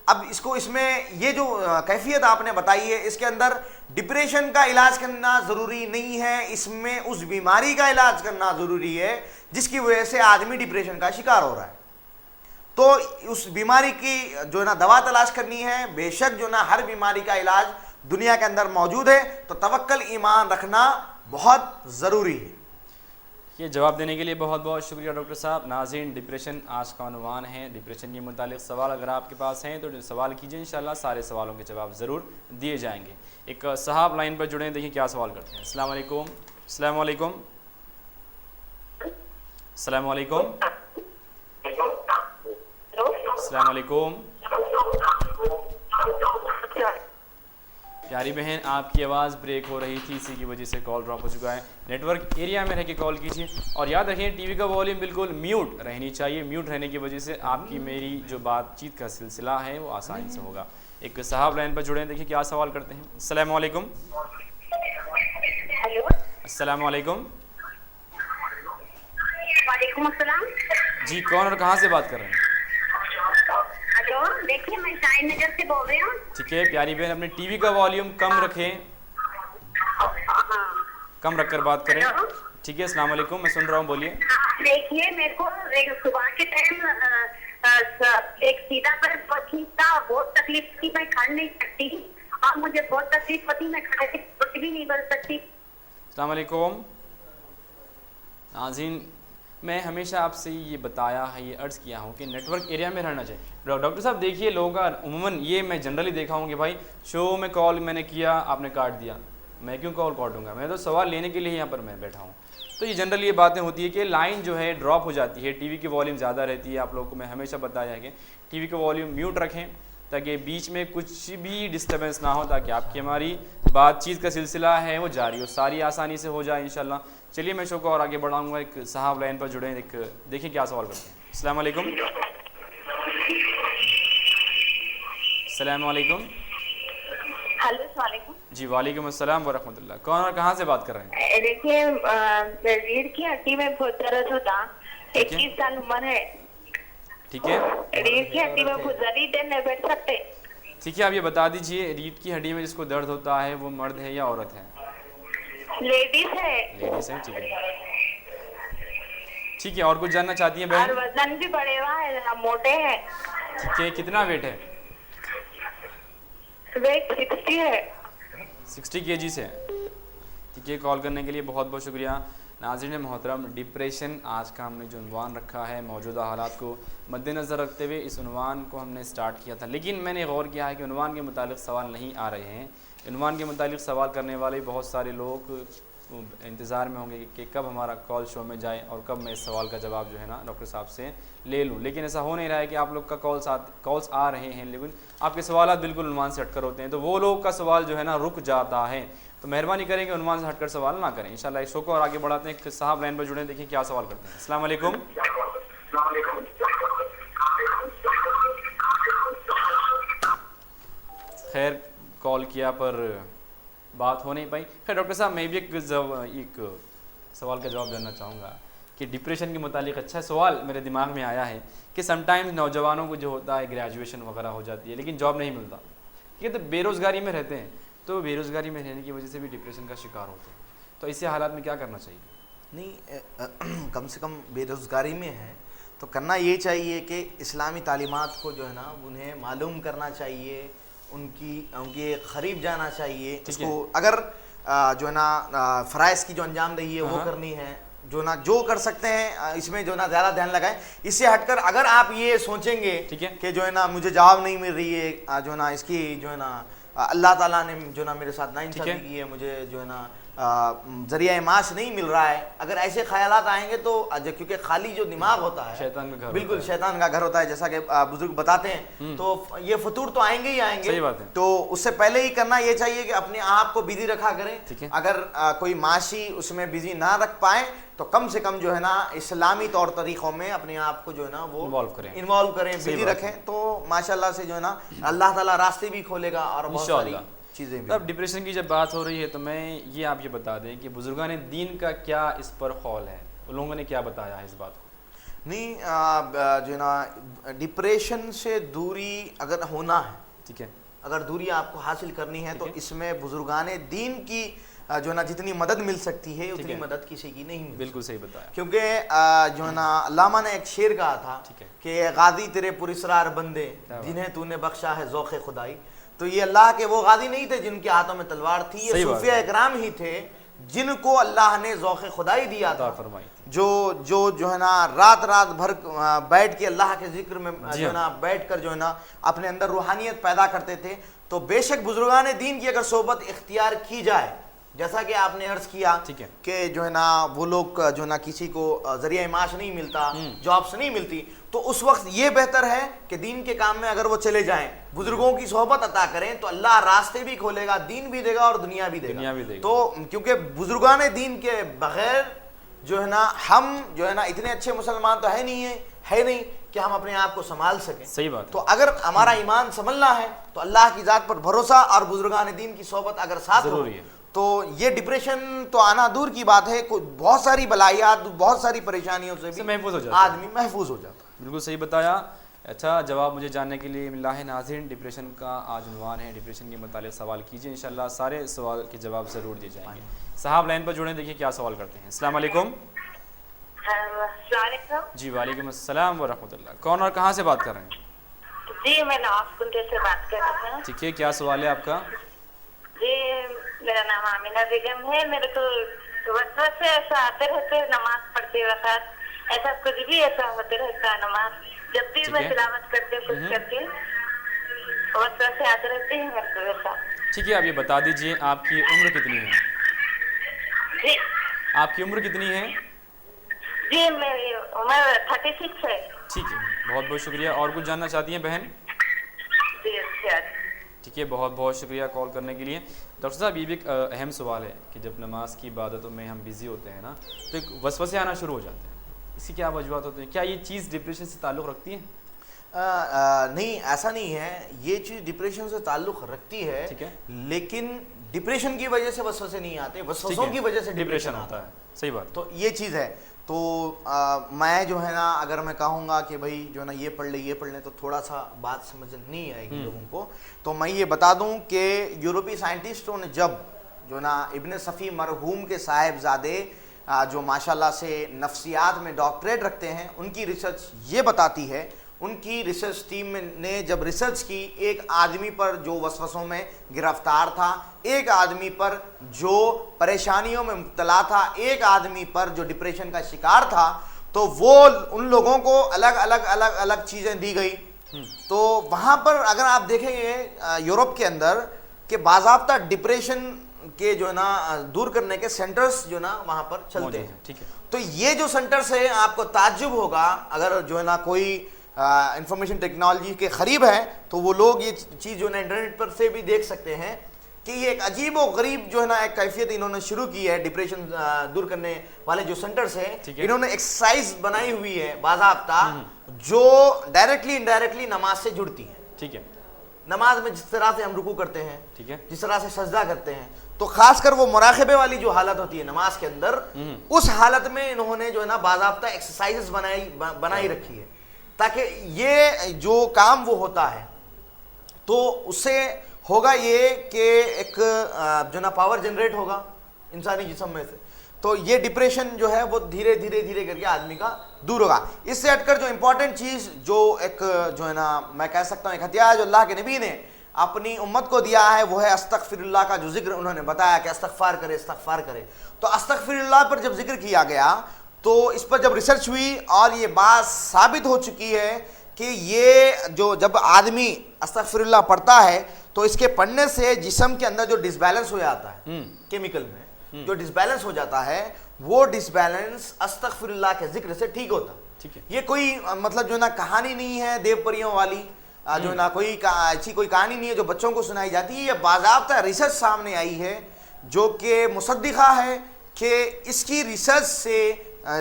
اب اس میں یہ جو کیفیت آپ نے بتائی ہے اس کے اندر ڈپریشن کا علاج کرنا ضروری نہیں ہے, اس میں اس بیماری کا علاج کرنا ضروری ہے جس کی وجہ سے آدمی ڈپریشن کا شکار ہو رہا ہے. تو اس بیماری کی جو ہے نا دوا تلاش کرنی ہے. بے شک جو ہے نا ہر بیماری کا علاج دنیا کے اندر موجود ہے, تو توکل ایمان رکھنا بہت ضروری ہے. یہ جواب دینے کے لیے بہت بہت شکریہ ڈاکٹر صاحب. ناظرین ڈپریشن آج کا عنوان ہے. ڈپریشن کے متعلق سوال اگر آپ کے پاس ہیں تو سوال کیجئے, انشاءاللہ سارے سوالوں کے جواب ضرور دیے جائیں گے. ایک صاحب لائن پر جڑے ہیں, دیکھیں کیا سوال کرتے ہیں. السلام علیکم. السلام علیکم. السلام علیکم. السلام علیکم. پیاری بہن آپ کی آواز بریک ہو رہی تھی, اسی کی وجہ سے کال ڈراپ ہو چکا ہے. نیٹ ورک ایریا میں رہ کے کال کیجیے اور یاد رکھیں ٹی وی کا والیوم بالکل میوٹ رہنی چاہیے. میوٹ رہنے کی وجہ سے آپ کی میری جو بات چیت کا سلسلہ ہے وہ آسانی سے ہوگا. ایک صاحب لائن پر جڑے ہیں, دیکھیں کیا سوال کرتے ہیں. السلام علیکم. السلام علیکم. وعلیکم السلام. جی کون اور کہاں سے بات کر رہے ہیں؟ دیکھیے میں شاہین نگر سے بول رہی ہوں. ٹھیک ہے پیاری بہن اپنے ٹی وی کا والیوم کم رکھیں, کم رکھ کر بات کریں. ٹھیک ہے السلام علیکم, میں سن رہا ہوں, بولیے. دیکھیے میرے کو صبح کے ٹائم ایک سیدھا پر کھینچتا, بہت تکلیف تھی, میں کھڑ نہیں سکتی اور مجھے بہت تکلیف ہوتی, میں کھڑ بھی نہیں بن سکتی. السلام علیکم. ناظرین میں ہمیشہ آپ سے یہ بتایا ہے, یہ عرض کیا ہوں کہ نیٹ ورک ایریا میں رہنا چاہیے. ڈاکٹر صاحب دیکھیے لوگوں کا عموماً یہ میں جنرلی دیکھا ہوں کہ بھائی شو میں کال میں نے کیا آپ نے کاٹ دیا, میں کیوں کال کاٹوں گا, میں تو سوال لینے کے لیے یہاں پر میں بیٹھا ہوں. تو یہ جنرلی یہ باتیں ہوتی ہے کہ لائن جو ہے ڈراپ ہو جاتی ہے, ٹی وی کی والیوم زیادہ رہتی ہے. آپ لوگوں کو میں ہمیشہ بتایا ہے کہ ٹی وی کا والیوم میوٹ رکھیں تاکہ بیچ میں کچھ بھی ڈسٹربنس نہ ہو, تاکہ آپ کی ہماری بات چیت کا سلسلہ ہے وہ جاری ہو, ساری آسانی سے ہو جائے انشاءاللہ. چلیے میں شو کو اور آگے بڑھاؤں گا. ایک صاحب لائن پر جڑے ہیں, دیکھیں کیا سوال کرتے ہیں. السلام علیکم. السلام علیکم. ہلو السلام علیکم. جی وعلیکم السلام ورحمۃ اللہ. کون اور کہاں سے بات کر رہے ہیں؟ دیکھیے ریڑھ کی ہڈی میں بہت درد ہوتا, 21 سال عمر ہے. ٹھیک ہے ریڑھ کی ہڈی میں بہت زیادہ دیر نہیں بیٹھ سکتے. ٹھیک ہے آپ یہ بتا دیجئے ریڑھ کی ہڈی میں جس کو درد ہوتا ہے وہ مرد ہے یا عورت ہے؟ لیڈیز ہے. لیڈیز ہے. ٹھیک ہے ٹھیک ہے. اور کچھ جاننا چاہتی ہیں بہن؟ اور وزن بھی بڑے ہوا ہے, موٹے ہیں. ٹھیک ہے کتنا ویٹ ہے؟ ویٹ 60 ہے. 60 kg سے. ٹھیک ہے کال کرنے کے لیے بہت بہت شکریہ. ناظرین محترم ڈپریشن آج کا ہم نے جو عنوان رکھا ہے, موجودہ حالات کو مد نظر رکھتے ہوئے اس عنوان کو ہم نے سٹارٹ کیا تھا, لیکن میں نے غور کیا ہے کہ عنوان کے متعلق سوال نہیں آ رہے ہیں. عنوان کے متعلق سوال کرنے والے بہت سارے لوگ انتظار میں ہوں گے کہ کب ہمارا کال شو میں جائے اور کب میں اس سوال کا جواب جو ہے نا ڈاکٹر صاحب سے لے لوں, لیکن ایسا ہو نہیں رہا ہے کہ آپ لوگ کا کالس آ رہے ہیں لیکن آپ کے سوالات بالکل عنوان سے ہٹ کر ہوتے ہیں, تو وہ لوگ کا سوال جو ہے نا رک جاتا ہے. تو مہربانی کریں کہ عنوان سے ہٹ کر سوال نہ کریں. انشاءاللہ اس شو کو اور آگے بڑھاتے ہیں. ایک صاحب لائن پر جڑے ہیں, دیکھیں کیا سوال کرتے ہیں. السلام علیکم. خیر کال کیا پر بات ہو نہیں پائی. خیر ڈاکٹر صاحب میں بھی ایک سوال کا جواب دینا چاہوں گا کہ ڈپریشن کے متعلق اچھا سوال میرے دماغ میں آیا ہے کہ سم ٹائمز نوجوانوں کو جو ہوتا ہے گریجویشن وغیرہ ہو جاتی ہے لیکن جاب نہیں ملتا, یہ تو بے روزگاری میں رہتے ہیں, تو بے روزگاری میں رہنے کی وجہ سے بھی ڈپریشن کا شکار ہوتے ہیں, تو ایسے حالات میں کیا کرنا چاہیے؟ نہیں, کم سے کم بے روزگاری میں ہے تو کرنا یہ چاہیے کہ اسلامی تعلیمات کو جو ہے نا انہیں معلوم کرنا چاہیے, ان کے قریب جانا چاہیے, اس کو اگر جو ہے نا فرائض کی جو انجام دہی ہے وہ کرنی ہے, جو نا جو کر سکتے ہیں اس میں جو نا زیادہ دھیان لگائیں. اس سے ہٹ کر اگر آپ یہ سوچیں گے کہ جو ہے نا مجھے جواب نہیں مل رہی ہے, جو ہے نا اس کی جو ہے نا اللہ تعالیٰ نے جو نا میرے ساتھ ناانصافی کی ہے, مجھے جو ہے نا ذریعہ معاش نہیں مل رہا ہے, اگر ایسے خیالات آئیں گے تو کیونکہ خالی جو دماغ ہوتا ہے بالکل شیطان کا گھر ہوتا ہے, جیسا کہ بزرگ بتاتے ہیں, تو یہ فطور تو آئیں گے ہی آئیں گے. تو اس سے پہلے ہی کرنا یہ چاہیے کہ اپنے آپ کو بزی رکھا کریں. اگر کوئی معاشی اس میں بزی نہ رکھ پائیں تو کم سے کم جو ہے نا اسلامی طور طریقوں میں اپنے آپ کو جو ہے نا وہ انوالو کریں, بزی رکھیں, تو ماشاءاللہ سے جو ہے نا اللہ تعالیٰ راستے بھی کھولے گا اور بہت ساری چیزیں بھی. اب ڈپریشن کی جب بات ہو رہی ہے تو میں یہ آپ یہ بتا دیں کہ بزرگان دین کا کیا اس پر قول ہے, ان لوگوں نے کیا بتایا ہے اس بات کو؟ نہیں, جو ہے نا ڈپریشن سے دوری اگر ہونا ہے, ٹھیک ہے, اگر دوری آپ کو حاصل کرنی ہے تو اس میں بزرگان دین کی جو ہے نا جتنی مدد مل سکتی ہے اتنی مدد کسی کی نہیں مل. بالکل صحیح بتایا, کیونکہ جو ہے نا علامہ نے ایک شعر کہا تھا کہ غازی تیرے پراسرار بندے جنہیں تو نے بخشا ہے ذوق خدائی. تو یہ اللہ کے وہ غازی نہیں تھے جن کے ہاتھوں میں تلوار تھی, یہ صوفیاء اکرام ہی تھے جن کو اللہ نے ذوق خدائی دیا تھا, جو ہے نا رات بھر بیٹھ کے اللہ کے ذکر میں جو ہے نا بیٹھ کر جو ہے نا اپنے اندر روحانیت پیدا کرتے تھے. تو بے شک بزرگان دین کی اگر صحبت اختیار کی جائے, جیسا کہ آپ نے عرض کیا کہ جو ہے نا وہ لوگ جو ہے نا کسی کو ذریعہ معاش نہیں ملتا, جابس نہیں ملتی, تو اس وقت یہ بہتر ہے کہ دین کے کام میں اگر وہ چلے جائیں, بزرگوں کی صحبت عطا کریں, تو اللہ راستے بھی کھولے گا, دین بھی دے گا اور دنیا بھی دے گا. تو کیونکہ بزرگان دین کے بغیر جو ہے نا ہم جو ہے نا اتنے اچھے مسلمان تو ہے نہیں کہ ہم اپنے آپ کو سنبھال سکیں. صحیح بات. تو اگر ہمارا ایمان سنبھلنا ہے تو اللہ کی ذات پر بھروسہ اور بزرگان دین کی صحبت اگر ساتھ ہو تو یہ ڈپریشن تو آنا دور کی بات ہے, بہت ساری بلایات, بہت ساری پریشانیوں سے بھی آدمی محفوظ ہو جاتا ہے. بالکل صحیح بتایا. اچھا جواب مجھے جاننے کے لیے ملا ہے. ناظرین, ڈپریشن کا آج عنوان ہے, ڈپریشن کے متعلق سوال کیجیے, انشاءاللہ سارے سوال کے جواب ضرور دیے جائیں گے. صاحب لائن پر جڑیں, دیکھیے کیا سوال کرتے ہیں. السلام علیکم. جی وعلیکم السلام ورحمۃ اللہ. کون اور کہاں سے بات کر رہے ہیں؟ جی میں نواز کنڈے سے بات کر رہی ہوں. ٹھیک ہے, کیا سوال ہے آپ کا؟ جی میرا نام آمینہ بیگم ہے. میرے کو وسوسے ایسا آتے رہتے نماز پڑھتے وقت, ایسا کچھ بھی ایسا ہوتے رہتا ہے نماز, جب بھی میں تلاوت کرتے کچھ کرتی وسوسے آتے رہتے ہیں میرے کو ویسا. ٹھیک ہے, آپ یہ بتا دیجئے آپ کی عمر کتنی ہے؟ جی آپ کی عمر کتنی ہے؟ جی میری عمر 36 ہے. ٹھیک ہے, بہت بہت شکریہ. اور کچھ جاننا چاہتی ہیں بہن؟ جی اچھا. ٹھیک ہے, بہت بہت شکریہ کال کرنے کے لیے. ڈاکٹر صاحب یہ بھی ایک اہم سوال ہے کہ جب نماز کی عبادتوں میں ہم بزی ہوتے ہیں نا تو ایک وسوسے آنا شروع ہو جاتے ہیں, اس کی کیا وجوہات ہوتے ہیں؟ کیا یہ چیز ڈپریشن سے تعلق رکھتی ہے؟ نہیں, ایسا نہیں ہے, یہ چیز ڈپریشن سے تعلق رکھتی ہے, لیکن ڈپریشن کی وجہ سے وسوسے نہیں آتے, وسوسوں کی وجہ سے ڈپریشن ہوتا ہے. صحیح بات. تو یہ چیز ہے. تو میں جو ہے نا اگر میں کہوں گا کہ بھائی جو ہے نا یہ پڑھ لیں تو تھوڑا سا بات سمجھ نہیں آئے گی لوگوں کو. تو میں یہ بتا دوں کہ یورپی سائنٹسٹوں نے جب جو نا ابن صفی مرحوم کے صاحبزادے جو ماشاءاللہ سے نفسیات میں ڈاکٹریٹ رکھتے ہیں, ان کی ریسرچ یہ بتاتی ہے, ان کی ریسرچ ٹیم نے جب ریسرچ کی ایک آدمی پر جو وسوسوں میں گرفتار تھا, ایک آدمی پر جو پریشانیوں میں مبتلا تھا, ایک آدمی پر جو ڈپریشن کا شکار تھا, تو وہ ان لوگوں کو الگ چیزیں دی گئی. تو وہاں پر اگر آپ دیکھیں گے یورپ کے اندر کہ باضابطہ ڈپریشن کے جو ہے نا دور کرنے کے سینٹرز جو نا وہاں پر چلتے ہیں. ٹھیک ہے. تو یہ جو سینٹرز ہیں, آپ کو تعجب ہوگا اگر جو ہے نا کوئی انفارمیشن ٹیکنالوجی کے قریب ہے تو وہ لوگ یہ چیز جو ہے نا انٹرنیٹ پر سے بھی دیکھ سکتے ہیں کہ یہ ایک عجیب و غریب جو ہے نا ایک کیفیت انہوں نے شروع کی ہے. ڈپریشن دور کرنے والے جو سینٹرز ہیں, انہوں نے ایکسرسائز بنائی ہوئی ہے باضابطہ جو ڈائریکٹلی انڈائریکٹلی نماز سے جڑتی ہے. ٹھیک ہے. نماز میں جس طرح سے ہم رکوع کرتے ہیں, ٹھیک ہے, جس طرح سے سجدہ کرتے ہیں, تو خاص کر وہ مراقبے والی جو حالت ہوتی ہے نماز کے اندر, اس حالت میں انہوں نے جو ہے نا باضابطہ ایکسرسائزز بنائی رکھی ہے, تاکہ یہ جو کام وہ ہوتا ہے تو اس سے ہوگا یہ کہ ایک جو نا پاور جنریٹ ہوگا انسانی جسم میں سے, تو یہ ڈپریشن جو ہے وہ دھیرے دھیرے کر کے آدمی کا دور ہوگا. اس سے ہٹ کر جو امپورٹنٹ چیز جو ایک جو ہے نا میں کہہ سکتا ہوں ایک ہتھیار جو اللہ کے نبی نے اپنی امت کو دیا ہے, وہ ہے استغفر اللہ کا جو ذکر انہوں نے بتایا کہ استغفار کرے. تو استغفر اللہ پر جب ذکر کیا گیا تو اس پر جب ریسرچ ہوئی اور یہ بات ثابت ہو چکی ہے کہ یہ جو جب آدمی استغفر اللہ پڑھتا ہے تو اس کے پڑھنے سے جسم کے اندر جو ڈس بیلنس ہو جاتا ہے کیمیکل میں جو ڈس بیلنس ہو جاتا ہے, وہ ڈس بیلنس استغفر اللہ کے ذکر سے ٹھیک ہوتا. یہ کوئی مطلب جو نا کہانی نہیں ہے دیو پریوں والی, جو نا کوئی ایسی کوئی کہانی نہیں ہے جو بچوں کو سنائی جاتی ہے. یہ باضابطہ ریسرچ سامنے آئی ہے جو کہ مصدقہ ہے کہ اس کی ریسرچ سے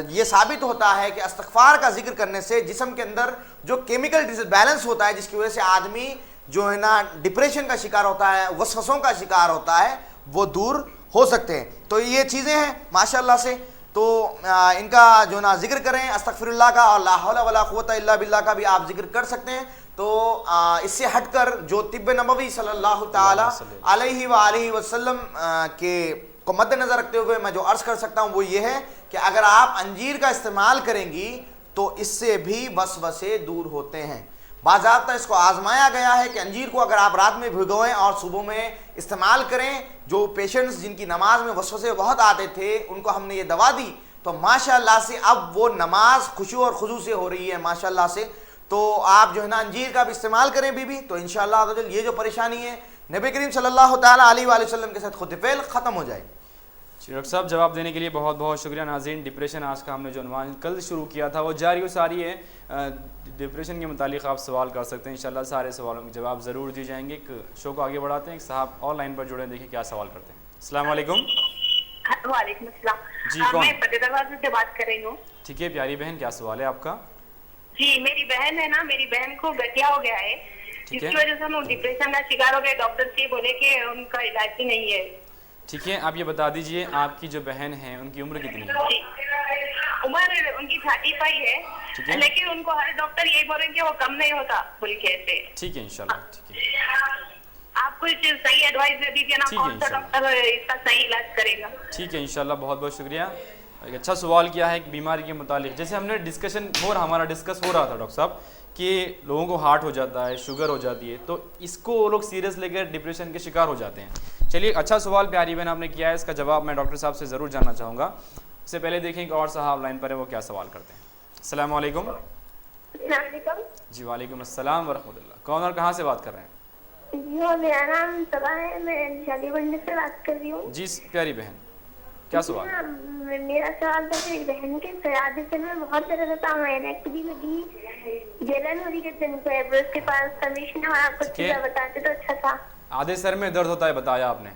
یہ ثابت ہوتا ہے کہ استغفار کا ذکر کرنے سے جسم کے اندر جو کیمیکل ڈس بیلنس ہوتا ہے جس کی وجہ سے آدمی جو ہے نا ڈپریشن کا شکار ہوتا ہے, وسوسوں کا شکار ہوتا ہے, وہ دور ہو سکتے ہیں. تو یہ چیزیں ہیں ماشاءاللہ سے, تو ان کا جو نا ذکر کریں استغفر اللہ کا, اور لا حول ولا قوت الا باللہ کا بھی آپ ذکر کر سکتے ہیں. تو اس سے ہٹ کر جو طب نبوی صلی اللہ تعالی علیہ وآلہ وسلم کے کو مد نظر رکھتے ہوئے میں جو عرض کر سکتا ہوں وہ یہ ہے کہ اگر آپ انجیر کا استعمال کریں گی تو اس سے بھی وسوسے دور ہوتے ہیں. باضابطہ اس کو آزمایا گیا ہے کہ انجیر کو اگر آپ رات میں بھگوئیں اور صبح میں استعمال کریں, جو پیشنٹس جن کی نماز میں وسوسے بہت آتے تھے ان کو ہم نے یہ دوا دی تو ماشاءاللہ سے اب وہ نماز خشوع اور خضوع سے ہو رہی ہے ماشاءاللہ سے. تو آپ جو ہے نا انجیر کا بھی استعمال کریں بی تو انشاءاللہ یہ جو پریشانی ہے نبی کریم صلی اللہ تعالیٰ علیہ وآلہ وسلم کے ساتھ خود فعل ختم ہو جائے. ڈاکٹر صاحب جواب دینے کے لیے بہت بہت شکریہ. ناظرین, ڈپریشن آج کا ہم نے جو عنوان کل شروع کیا تھا وہ جاری و ساری ہے. ڈپریشن کے متعلق آپ سوال کر سکتے ہیں, انشاءاللہ سارے سوالوں کے جواب ضرور دی جائیں گے. ایک شو کو آگے بڑھاتے ہیں, ایک صاحب آن لائن پر جڑے, دیکھیں کیا سوال کرتے ہیں. السلام علیکم. وعلیکم السلام. جی کون؟ میں فتح دروازے سے بات کر رہی ہوں. ٹھیک ہے پیاری بہن, کیا سوال ہے آپ کا؟ جی میری بہن ہے نا, میری بہن کو گٹھیا ہو گیا ہے, جس کی وجہ سے ہم ڈپریشن کا شکار ہو گئے. ڈاکٹر سے بولے کہ ان کا علاج ہی نہیں ہے. ٹھیک ہے, آپ یہ بتا دیجئے آپ کی جو بہن ہے ان کی عمر کتنی ہے؟ عمر ان کی 35 ہے, لیکن ان کو ہر ڈاکٹر یہی بول رہے ہیں کہ وہ کم نہیں ہوتا بول کے ایسے. ٹھیک ہے انشاءاللہ. ٹھیک ہے, آپ کچھ صحیح ایڈوائز دے دیجیے نا, کون سا ڈاکٹر اس کا صحیح علاج کرے گا. ٹھیک ہے انشاءاللہ, بہت بہت شکریہ. ایک اچھا سوال کیا ہے ایک بیماری کے متعلق. جیسے ہم نے ہمارا ڈسکس ہو رہا تھا ڈاکٹر صاحب کہ لوگوں کو ہارٹ ہو جاتا ہے, شوگر ہو جاتی ہے, تو اس کو وہ لوگ سیریس لے کر ڈپریشن کے شکار ہو جاتے ہیں. چلیے اچھا سوال پیاری بہن آپ نے کیا ہے, اس کا جواب میں ڈاکٹر صاحب سے ضرور جاننا چاہوں گا. اس سے پہلے دیکھیں کہ اور صاحب لائن پر ہے, وہ کیا سوال کرتے ہیں. السلام علیکم. السلام علیکم. جی وعلیکم السلام ورحمۃ اللہ. کون اور کہاں سے بات کر رہے ہیں؟ جی میرا نام صبا ہے, میں شادی بننے سے بات کر رہی ہوں. جی پیاری بہن, کیا سوال؟ میرا سوال تھا کہ بہن کے سیادے سے میں بہت درد ہوتا, میں ایک بھی لگی, جلن ہو رہی ہے دن پہ, اس کے پاس کمیشن اور آپ کو چیزیں بتاتے تو اچھا تھا. آدھے سر میں درد ہوتا ہے بتایا آپ نے؟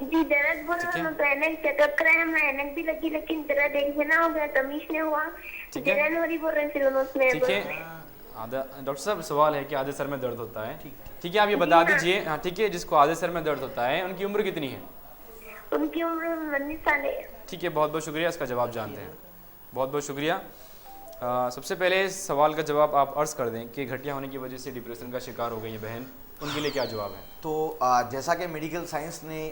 جی درد بول رہا ہوں, پہلے چیک اپ کرائے ہم, اینک بھی لگی لیکن درد ایک بھی نہ ہو گیا, کمیشن ہوا, جلن ہو رہی بول رہے پھر اس میں. ٹھیک ہے ڈاکٹر صاحب سوال ہے کہ آدھے سر میں درد ہوتا ہے. ٹھیک ہے آپ یہ بتا دیجئے. ہاں ٹھیک ہے, جس کو آدھے سر میں درد ہوتا ہے ان کی عمر کتنی ہے؟ ان کی عمر 19 سال ہے. ٹھیک ہے, بہت بہت شکریہ, اس کا جواب جانتے ہیں. بہت بہت شکریہ. سب سے پہلے سوال کا جواب آپ عرض کر دیں کہ گھٹیا ہونے کی وجہ سے ڈپریشن کا شکار ہو گئی ہے بہن, ان کے لیے کیا جواب ہے؟ تو جیسا کہ میڈیکل سائنس نے,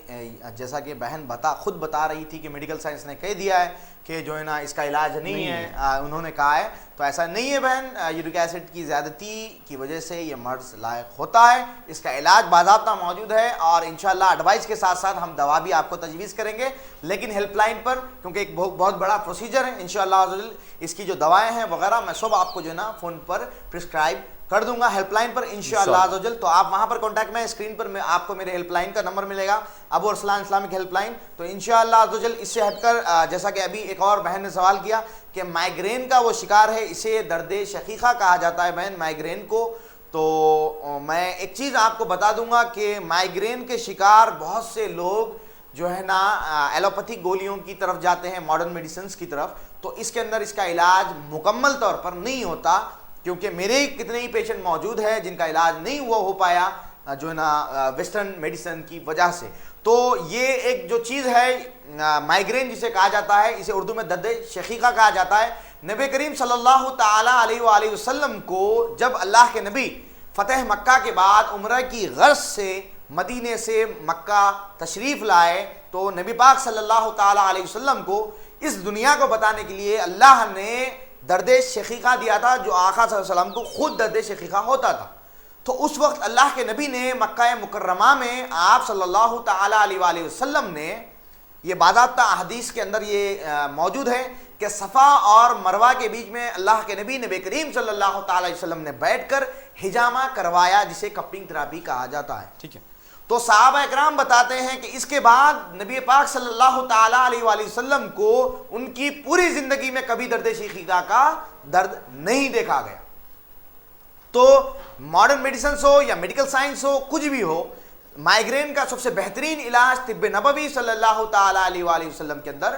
جیسا کہ بہن خود بتا رہی تھی کہ میڈیکل سائنس نے کہہ دیا ہے کہ جو ہے نا اس کا علاج نہیں ہے, انہوں نے کہا ہے, تو ایسا نہیں ہے بہن. یورک ایسڈ کی زیادتی کی وجہ سے یہ مرض لاحق ہوتا ہے, اس کا علاج باضابطہ موجود ہے, اور انشاءاللہ ایڈوائس کے ساتھ ساتھ ہم دوا بھی آپ کو تجویز کریں گے, لیکن ہیلپ لائن پر, کیونکہ ایک بہت بڑا پروسیجر ہے. انشاءاللہ اس کی جو دوائیں ہیں وغیرہ میں سب آپ کو جو ہے نا فون پر پرسکرائب کر دوں گا ہیلپ لائن پر انشاءاللہ عزوجل. تو آپ وہاں پر کانٹیکٹ میں, اسکرین پر آپ کو میرے ہیلپ لائن کا نمبر ملے گا, ابو ارسلان اسلامک ہیلپ لائن. تو انشاءاللہ عزوجل اس سے ہٹ کر جیسا کہ ابھی ایک اور بہن نے سوال کیا کہ مائیگرین کا وہ شکار ہے, اسے درد شقیقہ کہا جاتا ہے بہن مائیگرین کو. تو میں ایک چیز آپ کو بتا دوں گا کہ مائیگرین کے شکار بہت سے لوگ جو ہے نا ایلوپیتھک گولیوں کی طرف جاتے ہیں, ماڈرن میڈیسنز کی طرف. تو اس کے اندر اس کا علاج مکمل طور پر نہیں ہوتا, کیونکہ میرے کتنے ہی پیشنٹ موجود ہیں جن کا علاج نہیں ہوا ہو پایا, جو ہے نا ویسٹرن میڈیسن کی وجہ سے. تو یہ ایک جو چیز ہے مائیگرین جسے کہا جاتا ہے, اسے اردو میں درد شقیقہ کہا جاتا ہے. نبی کریم صلی اللہ تعالیٰ علیہ وآلہ وسلم کو جب اللہ کے نبی فتح مکہ کے بعد عمرہ کی غرض سے مدینے سے مکہ تشریف لائے, تو نبی پاک صلی اللہ تعالیٰ علیہ وسلم کو اس دنیا کو بتانے کے لیے اللہ نے درد شقیقہ دیا تھا, جو آقا صلی اللہ علیہ وسلم کو خود درد شقیقہ ہوتا تھا. تو اس وقت اللہ کے نبی نے مکہ مکرمہ میں آپ صلی اللہ تعالیٰ علیہ وآلہ وسلم نے, یہ باضابطہ احادیث کے اندر یہ موجود ہے کہ صفا اور مروہ کے بیچ میں اللہ کے نبی کریم صلی اللہ تعالیٰ علیہ وسلم نے بیٹھ کر حجامہ کروایا, جسے کپنگ تھراپی کہا جاتا ہے. ٹھیک ہے. تو صحابہ اکرام بتاتے ہیں کہ اس کے بعد نبی پاک صلی اللہ تعالیٰ علیہ وآلہ وسلم کو ان کی پوری زندگی میں کبھی درد شقیقہ کا درد نہیں دیکھا گیا. تو ماڈرن میڈیسنس ہو یا میڈیکل سائنس ہو, کچھ بھی ہو, مائیگرین کا سب سے بہترین علاج طب نبوی صلی اللہ تعالیٰ علیہ وآلہ وسلم کے اندر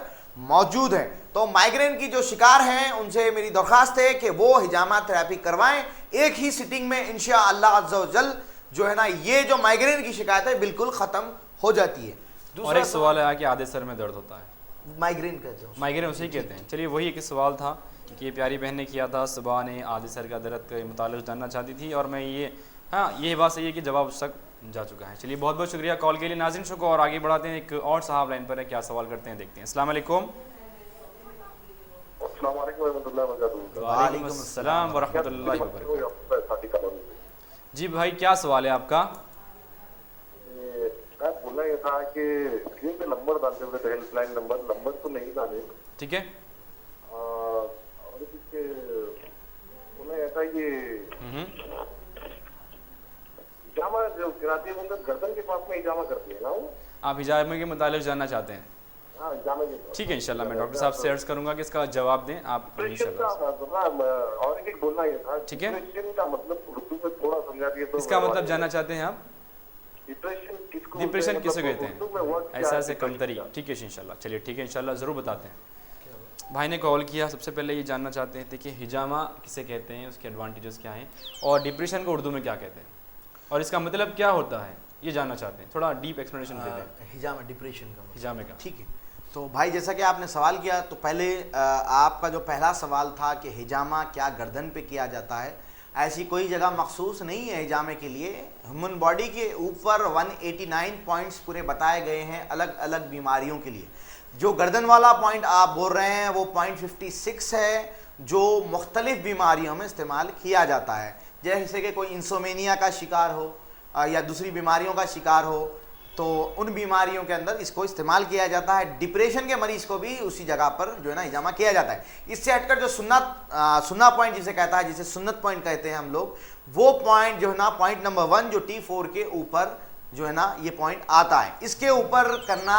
موجود ہے. تو مائیگرین کی جو شکار ہیں ان سے میری درخواست ہے کہ وہ حجامہ تھراپی کروائیں, ایک ہی سٹنگ میں انشاءاللہ عز و جل جو ہے نا یہ جو مائیگرین کی شکایت ہے بالکل ختم ہو جاتی ہے. اور ایک سوال ہے کہ آدھے سر میں درد ہوتا ہے, مائیگرین کہتے ہیں, مائیگرین اسی کہتے ہیں. چلیے وہی ایک سوال تھا کہ یہ پیاری بہن نے کیا تھا, صبح نے آدھے سر کا درد کے متعلق جاننا چاہتی تھی, اور میں یہ بات صحیح ہے کہ جواب اس تک جا چکا ہے. چلیے بہت بہت شکریہ کال کے لیے. ناظرین شو کو اور آگے بڑھاتے ہیں, ایک اور صاحب لائن پر ہے, کیا سوال کرتے ہیں دیکھتے ہیں. السلام علیکم. السلام علیکم ورحمۃ اللہ وبرکاتہ. وعلیکم السلام ورحمۃ اللہ وبرکاتہ. جی بھائی کیا سوال ہے آپ کا؟ بولنا یہ تھا کہ اسکرین پہ نمبر ڈالتے ہوئے ہیلپ لائن نمبر تو نہیں ڈالے. ٹھیک ہے. اور بولنا یہ تھا یہ حجامہ جو کراتی ہے وہ گردن کے پاس میں حجامہ کرتی ہے نا, وہ آپ حجامہ کے متعلق جاننا چاہتے ہیں؟ ہاں حجامہ کے. ٹھیک ہے انشاءاللہ میں ڈاکٹر صاحب سے عرض کروں گا کہ اس کا جواب دیں آپ انشاءاللہ. اور ایک بولنا یہ تھا ٹھیک ہے, کا مطلب اردو میں تھوڑا سمجھا دیے تو. اس کا مطلب جاننا چاہتے ہیں آپ؟ ڈپریشن کسے کہتے ہیں؟ احساس کمتری. ٹھیک ہے انشاءاللہ. چلیے ٹھیک ہے انشاءاللہ ضرور بتاتے ہیں. بھائی نے کال کیا, سب سے پہلے یہ جاننا چاہتے ہیں کہ حجامہ کسے کہتے ہیں, اس کے ایڈوانٹیجز کیا ہیں, اور ڈپریشن کو اردو میں کیا کہتے ہیں, اور اس کا مطلب کیا ہوتا ہے, یہ جاننا چاہتے ہیں. تھوڑا ڈیپ ایکسپلینیشن دے دیں حجامہ ڈپریشن کا حجامہ کا. ٹھیک ہے. تو بھائی جیسا کہ آپ نے سوال کیا, تو پہلے آپ کا جو پہلا سوال تھا کہ حجامہ کیا گردن پہ کیا جاتا ہے, ایسی کوئی جگہ مخصوص نہیں ہے حجامہ کے لیے. ہیومن باڈی کے اوپر 189 پوائنٹس پورے بتائے گئے ہیں الگ الگ بیماریوں کے لیے. جو گردن والا پوائنٹ آپ بول رہے ہیں وہ پوائنٹ 56 ہے, جو مختلف بیماریوں میں استعمال کیا جاتا ہے. جیسے کہ کوئی انسومینیا کا شکار ہو یا دوسری بیماریوں کا شکار ہو, تو ان بیماریوں کے اندر اس کو استعمال کیا جاتا ہے. ڈپریشن کے مریض کو بھی اسی جگہ پر جو ہے نا حجامہ کیا جاتا ہے. اس سے ہٹ کر جو سننا پوائنٹ جسے کہتا ہے, جسے سنت پوائنٹ کہتے ہیں ہم لوگ, وہ پوائنٹ جو ہے نا پوائنٹ نمبر 1 جو T4 کے اوپر جو ہے نا یہ پوائنٹ آتا ہے, اس کے اوپر کرنا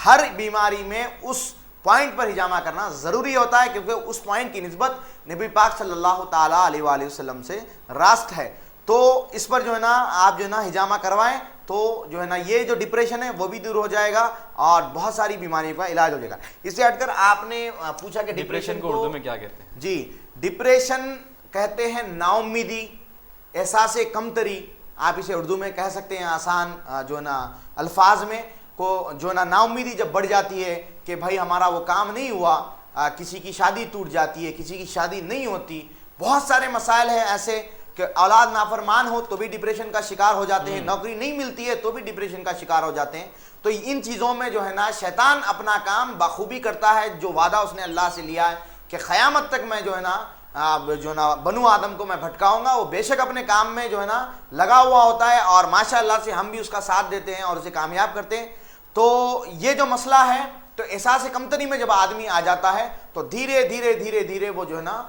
ہر بیماری میں اس پوائنٹ پر حجامہ کرنا ضروری ہوتا ہے, کیونکہ اس پوائنٹ کی نسبت نبی پاک صلی اللہ تعالیٰ علیہ وآلہ وسلم سے راست ہے. تو اس پر جو ہے نا آپ جو ہے نا حجامہ کروائیں, تو جو ہے نا یہ جو ڈپریشن ہے وہ بھی دور ہو جائے گا اور بہت ساری بیماریوں کا علاج ہو جائے گا. اس سے ہٹ کر آپ نے پوچھا کہ ڈپریشن کو اردو میں کیا کہتے ہیں. جی ڈپریشن کہتے ہیں نا امیدی, احساس کمتری, آپ اسے اردو میں کہہ سکتے ہیں آسان جو ہے نا الفاظ میں, کو جو ہے نا امیدی جب بڑھ جاتی ہے کہ بھائی ہمارا وہ کام نہیں ہوا, کسی کی شادی ٹوٹ جاتی ہے, کسی کی شادی نہیں ہوتی, بہت سارے مسائل ہیں ایسے کہ اولاد نافرمان ہو تو بھی ڈپریشن کا شکار ہو جاتے ہیں, نوکری نہیں ملتی ہے تو بھی ڈپریشن کا شکار ہو جاتے ہیں. تو ان چیزوں میں جو ہے نا شیطان اپنا کام بخوبی کرتا ہے, جو وعدہ اس نے اللہ سے لیا ہے کہ قیامت تک میں جو ہے نا بنو آدم کو میں بھٹکاؤں گا, وہ بے شک اپنے کام میں جو ہے نا لگا ہوا ہوتا ہے, اور ماشاء اللہ سے ہم بھی اس کا ساتھ دیتے ہیں اور اسے کامیاب کرتے ہیں. تو یہ جو مسئلہ ہے, تو احساس کمتری میں جب آدمی آ جاتا ہے تو دھیرے دھیرے دھیرے دھیرے وہ جو ہے نا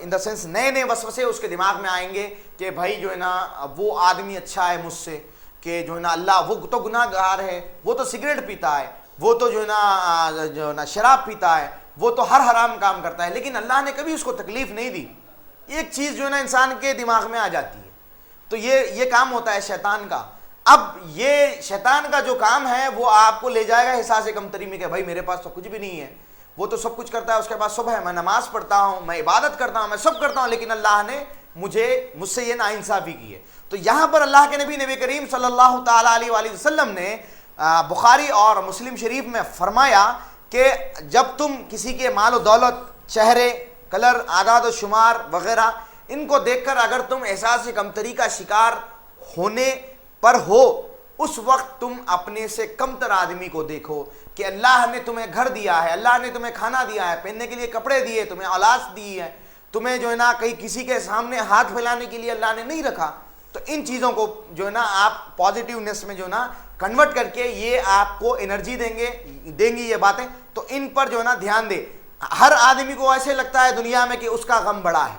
ان دا سینس نئے وسوسے اس کے دماغ میں آئیں گے کہ بھائی جو ہے نا وہ آدمی اچھا ہے مجھ سے, کہ جو ہے نا اللہ وہ تو گناہ گار ہے, وہ تو سگریٹ پیتا ہے, وہ تو جو ہے نا شراب پیتا ہے, وہ تو ہر حرام کام کرتا ہے, لیکن اللہ نے کبھی اس کو تکلیف نہیں دی. ایک چیز جو ہے نا انسان کے دماغ میں آ جاتی ہے, تو یہ کام ہوتا ہے شیطان کا. اب یہ شیطان کا جو کام ہے وہ آپ کو لے جائے گا احساس کمتری میں کہ بھائی میرے پاس تو کچھ بھی نہیں ہے, وہ تو سب کچھ کرتا ہے, اس کے بعد صبح میں نماز پڑھتا ہوں, میں عبادت کرتا ہوں, میں سب کرتا ہوں, لیکن اللہ نے مجھ سے یہ ناانصافی کی ہے. تو یہاں پر اللہ کے نبی کریم صلی اللہ تعالیٰ علیہ وآلہ وسلم نے بخاری اور مسلم شریف میں فرمایا کہ جب تم کسی کے مال و دولت، چہرے، کلر، اعداد و شمار وغیرہ ان کو دیکھ کر اگر تم احساس کمتری کا شکار ہونے پر ہو، اس وقت تم اپنے سے کمتر آدمی کو دیکھو کہ اللہ نے تمہیں گھر دیا ہے، اللہ نے تمہیں کھانا دیا ہے، پہننے کے لیے کپڑے دیے، تمہیں اولاد دی ہے، تمہیں جو ہے نا کہیں کسی کے سامنے ہاتھ پھیلانے کے لیے اللہ نے نہیں رکھا. تو ان چیزوں کو جو ہے نا آپ پازیٹیونیس میں جو ہے نا کنورٹ کر کے یہ آپ کو انرجی دیں گی یہ باتیں. تو ان پر جو ہے نا دھیان دے. ہر آدمی کو ایسے لگتا ہے دنیا میں کہ اس کا غم بڑا ہے،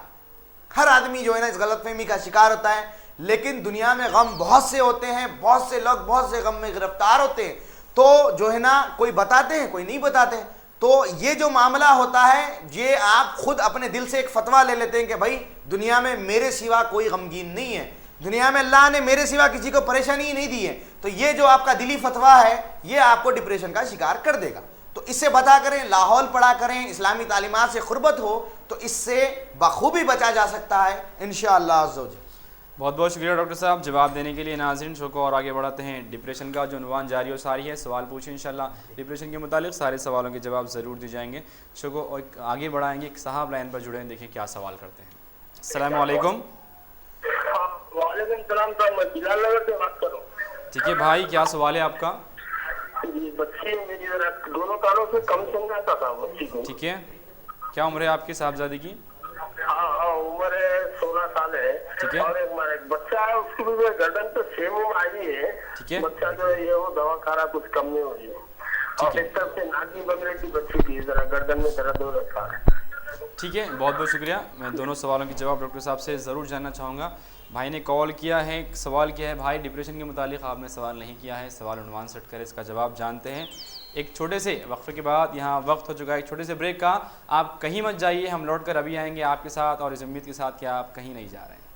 ہر آدمی جو ہے نا اس غلط فہمی کا شکار ہوتا ہے، لیکن دنیا میں غم بہت سے ہوتے ہیں، بہت سے لوگ بہت سے غم میں گرفتار ہوتے ہیں. تو جو ہے نا کوئی بتاتے ہیں، کوئی نہیں بتاتے ہیں. تو یہ جو معاملہ ہوتا ہے یہ آپ خود اپنے دل سے ایک فتویٰ لے لیتے ہیں کہ بھائی دنیا میں میرے سوا کوئی غمگین نہیں ہے، دنیا میں اللہ نے میرے سوا کسی کو پریشانی ہی نہیں دی ہے. تو یہ جو آپ کا دلی فتویٰ ہے یہ آپ کو ڈپریشن کا شکار کر دے گا. تو اس سے بتا کریں، لاہور پڑھا کریں، اسلامی تعلیمات سے قربت ہو تو اس سے بخوبی بچا جا سکتا ہے انشاءاللہ عز و جل. بہت بہت شکریہ ڈاکٹر صاحب جواب دینے کے لیے. ناظرین شو کو اور آگے بڑھاتے ہیں. ڈپریشن کا جو عنوان جاری و ساری ہے، سوال پوچھیں انشاءاللہ. ڈپریشن کے متعلق سارے سوالوں کے جواب ضرور دی جائیں گے. شو کو آگے بڑھائیں گے. ایک صاحب لائن پر جڑے ہیں، دیکھیں کیا سوال کرتے ہیں. السلام علیکم. وعلیکم السلام صاحب، میں بلال نگر سے بات کر رہا ہوں. ٹھیک ہے بھائی، کیا سوال ہے آپ کا؟ بچی میری دونوں کانوں سے کم سن رہتا تھا بچی کو. ٹھیک ہے، کیا عمر ہے آپ کی صاحبزادی کی؟ ہاں عمر ہے 16 سال ہے. ٹھیک ہے. اور ایک بچہ ہے، اس کی بھی گردن پہ سیم آئی ہے. ٹھیک ہے. بچہ جو ہے وہ دوا کھا رہا، کچھ کم نہیں ہو رہی ہے. اور ایک طرف سے ناک بگڑے کی بچی کی ذرا گردن میں درد ہو رکھا ہے. ٹھیک ہے، بہت بہت شکریہ. میں دونوں سوالوں کے جواب ڈاکٹر صاحب سے ضرور جاننا چاہوں گا. بھائی نے کال کیا ہے، سوال کیا ہے. بھائی ڈپریشن کے متعلق آپ نے سوال نہیں کیا ہے، سوال عنوان سیٹ کرے، اس کا جواب جانتے ہیں. ایک چھوٹے سے وقفے کے بعد. یہاں وقت ہو چکا ہے ایک چھوٹے سے بریک کا. آپ کہیں مت جائیے، ہم لوٹ کر ابھی آئیں گے آپ کے ساتھ، اور اس امید کے ساتھ کہ آپ کہیں نہیں جا رہے ہیں.